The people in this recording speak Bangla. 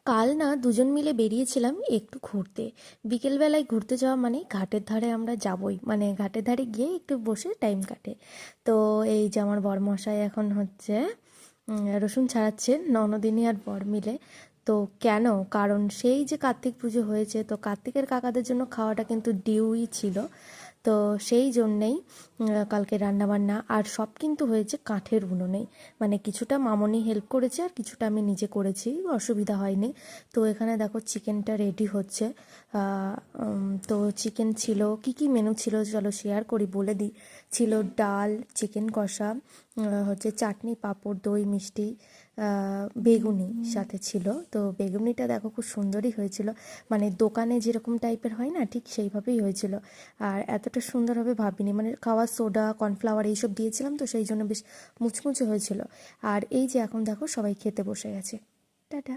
কাল না দুজন মিলে বেরিয়েছিলাম একটু ঘুরতে। বিকেলবেলায় ঘুরতে যাওয়া মানে ঘাটের ধারে আমরা যাবই, মানে ঘাটের ধারে গিয়ে একটু বসে টাইম কাটে। তো এই যে আমার বরমশাই এখন হচ্ছে রসুন ছাড়াচ্ছে, ননদিনী আর বর মিলে। তো কেন, কারণ সেই যে কার্তিক পুজো হয়েছে, তো কার্তিকের কাকাদের জন্য খাওয়াটা কিন্তু ডিউই ছিল। তো সেই জন্যেই কালকে রান্নাবান্না আর সব কিন্তু হয়েছে কাঠের উনুনেই। মানে কিছুটা মামনি হেল্প করেছে আর কিছুটা আমি নিজে করেছি, অসুবিধা হয়নি। তো এখানে দেখো চিকেনটা রেডি হচ্ছে। তো চিকেন ছিল, কি কি মেনু ছিল চলো শেয়ার করি, বলে দিই। ছিল ডাল, চিকেন কষা, হচ্ছে চাটনি, পাঁপড়, দই, মিষ্টি, বেগুনি সাথে ছিল। তো বেগুনিটা দেখো খুব সুন্দরই হয়েছিল, মানে দোকানে যেরকম টাইপের হয় না, ঠিক সেইভাবেই হয়েছিল। আর এতটা সুন্দর হবে ভাবিনি, মানে খাওয়ার সোডা, কর্নফ্লাওয়ার এইসব দিয়েছিলাম তো সেই জন্য বেশ মুচমুচে হয়েছিল। আর এই যে এখন দেখো সবাই খেতে বসে গেছে। টাটা।